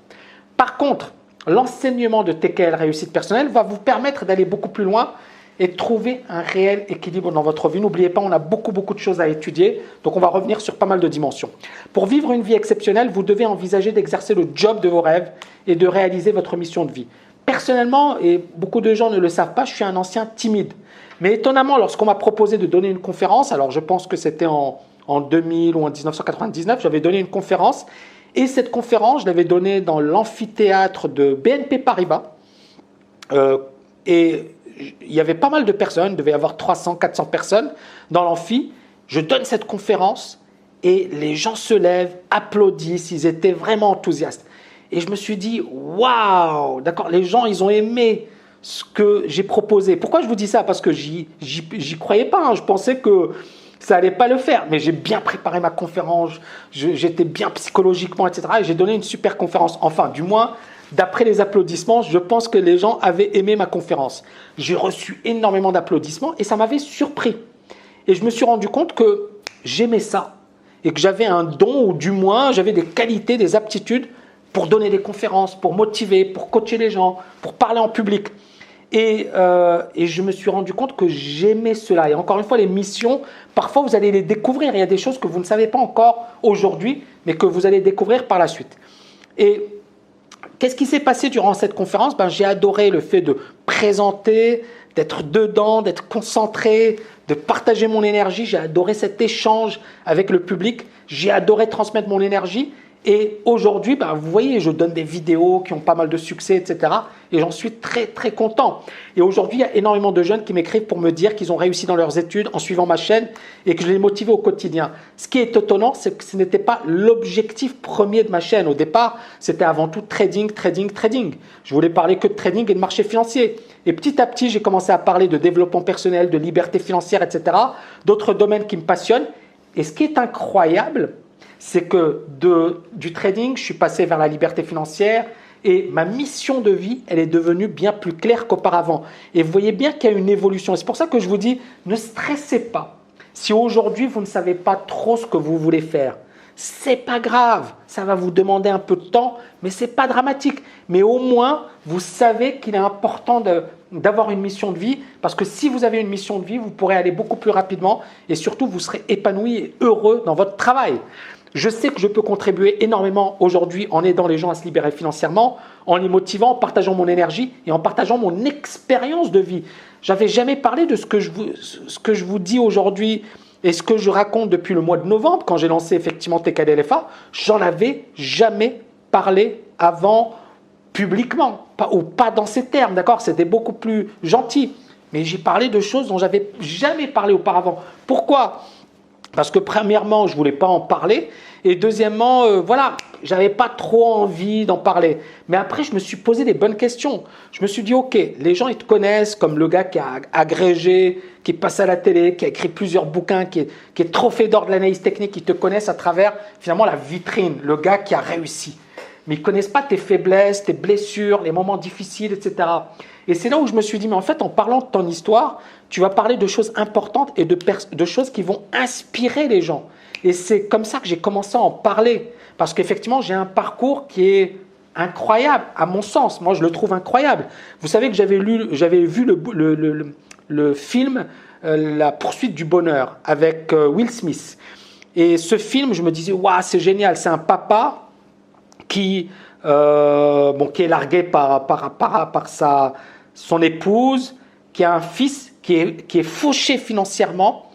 Par contre, l'enseignement de TKL Réussite Personnelle va vous permettre d'aller beaucoup plus loin et de trouver un réel équilibre dans votre vie. N'oubliez pas, on a beaucoup de choses à étudier, donc on va revenir sur pas mal de dimensions. Pour vivre une vie exceptionnelle, vous devez envisager d'exercer le job de vos rêves et de réaliser votre mission de vie. Personnellement, et beaucoup de gens ne le savent pas, je suis un ancien timide. Mais étonnamment, lorsqu'on m'a proposé de donner une conférence, alors je pense que c'était en 2000 ou en 1999, j'avais donné une conférence. Et cette conférence, je l'avais donnée dans l'amphithéâtre de BNP Paribas. Et il y avait pas mal de personnes, il devait y avoir 300, 400 personnes dans l'amphi. Je donne cette conférence et les gens se lèvent, applaudissent, ils étaient vraiment enthousiastes. Et je me suis dit, waouh, d'accord, les gens, ils ont aimé ce que j'ai proposé. Pourquoi je vous dis ça? Parce que j'y croyais pas, hein. Je pensais que ça allait pas le faire. Mais j'ai bien préparé ma conférence, j'étais bien psychologiquement, etc. Et j'ai donné une super conférence. Enfin, du moins, d'après les applaudissements, je pense que les gens avaient aimé ma conférence. J'ai reçu énormément d'applaudissements et ça m'avait surpris. Et je me suis rendu compte que j'aimais ça et que j'avais un don, ou du moins, j'avais des qualités, des aptitudes pour donner des conférences, pour motiver, pour coacher les gens, pour parler en public. Et je me suis rendu compte que j'aimais cela. Et encore une fois, les missions, parfois vous allez les découvrir. Il y a des choses que vous ne savez pas encore aujourd'hui, mais que vous allez découvrir par la suite. Et qu'est-ce qui s'est passé durant cette conférence? J'ai adoré le fait de présenter, d'être dedans, d'être concentré, de partager mon énergie. J'ai adoré cet échange avec le public. J'ai adoré transmettre mon énergie. Et aujourd'hui, vous voyez, je donne des vidéos qui ont pas mal de succès, etc. Et j'en suis très content. Et aujourd'hui, il y a énormément de jeunes qui m'écrivent pour me dire qu'ils ont réussi dans leurs études en suivant ma chaîne et que je les motive au quotidien. Ce qui est étonnant, c'est que ce n'était pas l'objectif premier de ma chaîne. Au départ, c'était avant tout trading. Je voulais parler que de trading et de marché financier. Et petit à petit, j'ai commencé à parler de développement personnel, de liberté financière, etc. D'autres domaines qui me passionnent. Et ce qui est incroyable, c'est que du trading, je suis passé vers la liberté financière et ma mission de vie, elle est devenue bien plus claire qu'auparavant. Et vous voyez bien qu'il y a une évolution. Et c'est pour ça que je vous dis, ne stressez pas. Si aujourd'hui, vous ne savez pas trop ce que vous voulez faire, c'est pas grave. Ça va vous demander un peu de temps, mais ce n'est pas dramatique. Mais au moins, vous savez qu'il est important d'avoir une mission de vie, parce que si vous avez une mission de vie, vous pourrez aller beaucoup plus rapidement et surtout, vous serez épanoui et heureux dans votre travail. Je sais que je peux contribuer énormément aujourd'hui en aidant les gens à se libérer financièrement, en les motivant, en partageant mon énergie et en partageant mon expérience de vie. Je n'avais jamais parlé de ce que je vous dis aujourd'hui et ce que je raconte depuis le mois de novembre, quand j'ai lancé effectivement TKDLFA. J'en avais jamais parlé avant publiquement, pas dans ces termes, d'accord? C'était beaucoup plus gentil. Mais j'ai parlé de choses dont j'avais jamais parlé auparavant. Pourquoi? Parce que premièrement, je ne voulais pas en parler. Et deuxièmement, voilà, je n'avais pas trop envie d'en parler. Mais après, je me suis posé des bonnes questions. Je me suis dit, ok, les gens, ils te connaissent comme le gars qui a agrégé, qui passe à la télé, qui a écrit plusieurs bouquins, qui est trophée d'or de l'analyse technique. Ils te connaissent à travers, finalement, la vitrine, le gars qui a réussi. Mais ils ne connaissent pas tes faiblesses, tes blessures, les moments difficiles, etc. Et c'est là où je me suis dit, mais en fait, en parlant de ton histoire, tu vas parler de choses importantes et de choses qui vont inspirer les gens. Et c'est comme ça que j'ai commencé à en parler. Parce qu'effectivement, j'ai un parcours qui est incroyable, à mon sens. Moi, je le trouve incroyable. Vous savez que j'avais vu le film La poursuite du bonheur avec Will Smith. Et ce film, je me disais, waouh, c'est génial. C'est un papa qui est largué par son épouse, qui a un fils qui est fauché financièrement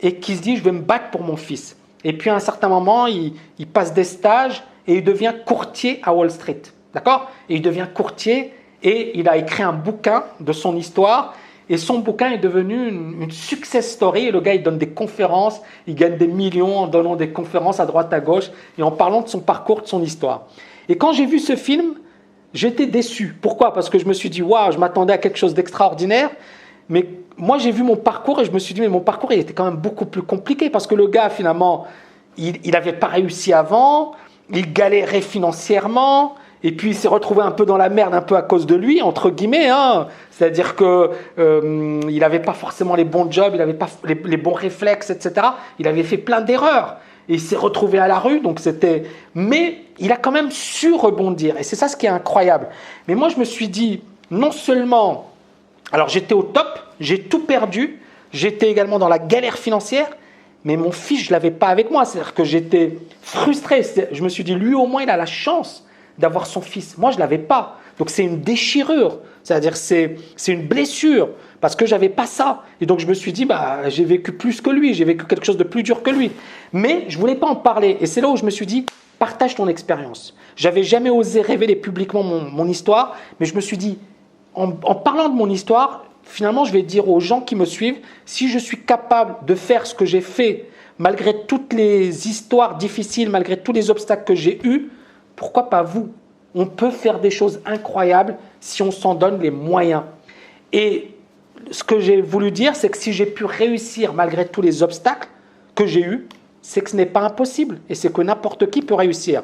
et qui se dit, je vais me battre pour mon fils. Et puis à un certain moment, il passe des stages et il devient courtier à Wall Street. D'accord? Et il devient courtier et il a écrit un bouquin de son histoire. Et son bouquin est devenu une success story. Et le gars, il donne des conférences, il gagne des millions en donnant des conférences à droite, à gauche et en parlant de son parcours, de son histoire. Et quand j'ai vu ce film, j'étais déçu. Pourquoi? Parce que je me suis dit, waouh, je m'attendais à quelque chose d'extraordinaire. Mais moi, j'ai vu mon parcours et je me suis dit, mais mon parcours, il était quand même beaucoup plus compliqué parce que le gars, finalement, il n'avait pas réussi avant, il galérait financièrement. Et puis, il s'est retrouvé un peu dans la merde, un peu à cause de lui, entre guillemets. Hein. C'est-à-dire qu'il n'avait pas forcément les bons jobs, il n'avait pas les bons réflexes, etc. Il avait fait plein d'erreurs. Et il s'est retrouvé à la rue. Mais il a quand même su rebondir. Et c'est ça ce qui est incroyable. Mais moi, je me suis dit, non seulement… Alors, j'étais au top, j'ai tout perdu. J'étais également dans la galère financière. Mais mon fils, je ne l'avais pas avec moi. C'est-à-dire que j'étais frustré. Je me suis dit, lui, au moins, il a la chance d'avoir son fils. Moi, je ne l'avais pas. Donc, c'est une déchirure. C'est-à-dire c'est une blessure parce que je n'avais pas ça. Et donc, je me suis dit, j'ai vécu plus que lui. J'ai vécu quelque chose de plus dur que lui. Mais je ne voulais pas en parler. Et c'est là où je me suis dit, partage ton expérience. Je n'avais jamais osé révéler publiquement mon histoire. Mais je me suis dit, en parlant de mon histoire, finalement, je vais dire aux gens qui me suivent, si je suis capable de faire ce que j'ai fait, malgré toutes les histoires difficiles, malgré tous les obstacles que j'ai eus, pourquoi pas vous? On peut faire des choses incroyables si on s'en donne les moyens. Et ce que j'ai voulu dire, c'est que si j'ai pu réussir malgré tous les obstacles que j'ai eus, c'est que ce n'est pas impossible et c'est que n'importe qui peut réussir.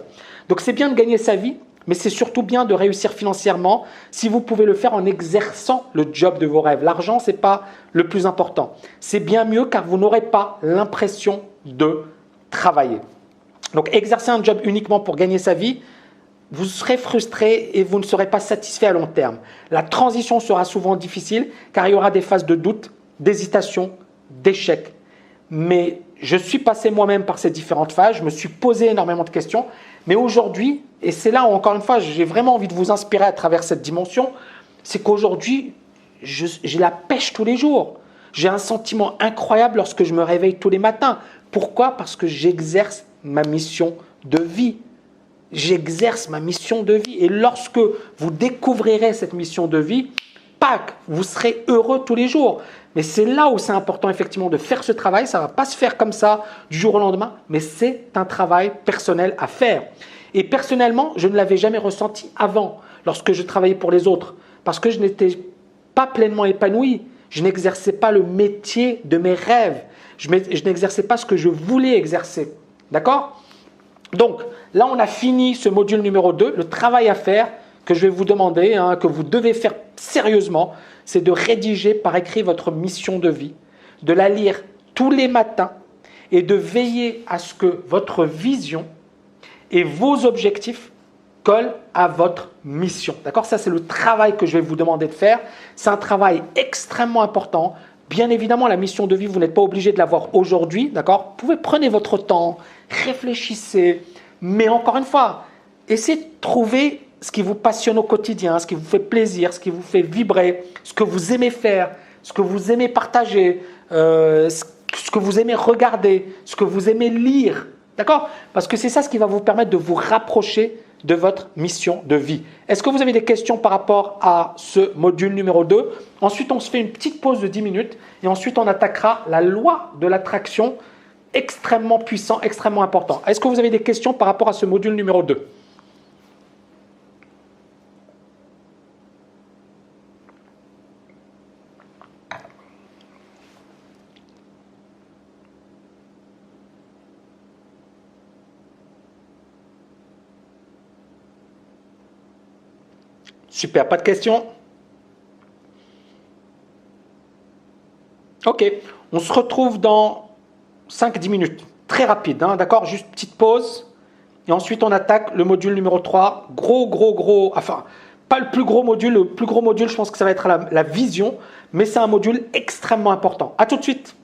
Donc c'est bien de gagner sa vie, mais c'est surtout bien de réussir financièrement si vous pouvez le faire en exerçant le job de vos rêves. L'argent, ce n'est pas le plus important. C'est bien mieux car vous n'aurez pas l'impression de travailler. Donc, exercer un job uniquement pour gagner sa vie, vous serez frustré et vous ne serez pas satisfait à long terme. La transition sera souvent difficile car il y aura des phases de doute, d'hésitation, d'échec. Mais je suis passé moi-même par ces différentes phases, je me suis posé énormément de questions. Mais aujourd'hui, et c'est là où encore une fois, j'ai vraiment envie de vous inspirer à travers cette dimension, c'est qu'aujourd'hui, j'ai la pêche tous les jours. J'ai un sentiment incroyable lorsque je me réveille tous les matins. Pourquoi? Parce que j'exerce ma mission de vie. J'exerce ma mission de vie. Et lorsque vous découvrirez cette mission de vie, Pâques, vous serez heureux tous les jours. Mais c'est là où c'est important effectivement de faire ce travail. Ça ne va pas se faire comme ça du jour au lendemain, mais c'est un travail personnel à faire. Et personnellement, je ne l'avais jamais ressenti avant, lorsque je travaillais pour les autres, parce que je n'étais pas pleinement épanoui. Je n'exerçais pas le métier de mes rêves. Je n'exerçais pas ce que je voulais exercer. D'accord? Donc, là, on a fini ce module numéro 2. Le travail à faire que je vais vous demander, que vous devez faire sérieusement, c'est de rédiger par écrit votre mission de vie, de la lire tous les matins et de veiller à ce que votre vision et vos objectifs collent à votre mission. D'accord? Ça, c'est le travail que je vais vous demander de faire. C'est un travail extrêmement important. Bien évidemment, la mission de vie, vous n'êtes pas obligé de l'avoir aujourd'hui. D'accord? Vous pouvez prendre votre temps, réfléchissez. Mais encore une fois, essayez de trouver ce qui vous passionne au quotidien, ce qui vous fait plaisir, ce qui vous fait vibrer, ce que vous aimez faire, ce que vous aimez partager, ce que vous aimez regarder, ce que vous aimez lire. D'accord? Parce que c'est ça ce qui va vous permettre de vous rapprocher de votre mission de vie. Est-ce que vous avez des questions par rapport à ce module numéro 2? Ensuite, on se fait une petite pause de 10 minutes et ensuite, on attaquera la loi de l'attraction, extrêmement puissant, extrêmement important. Est-ce que vous avez des questions par rapport à ce module numéro 2? Super, pas de questions? Ok, on se retrouve dans 5-10 minutes. Très rapide, d'accord? Juste petite pause. Et ensuite, on attaque le module numéro 3. Gros, enfin, pas le plus gros module. Le plus gros module, je pense que ça va être la vision. Mais c'est un module extrêmement important. À tout de suite.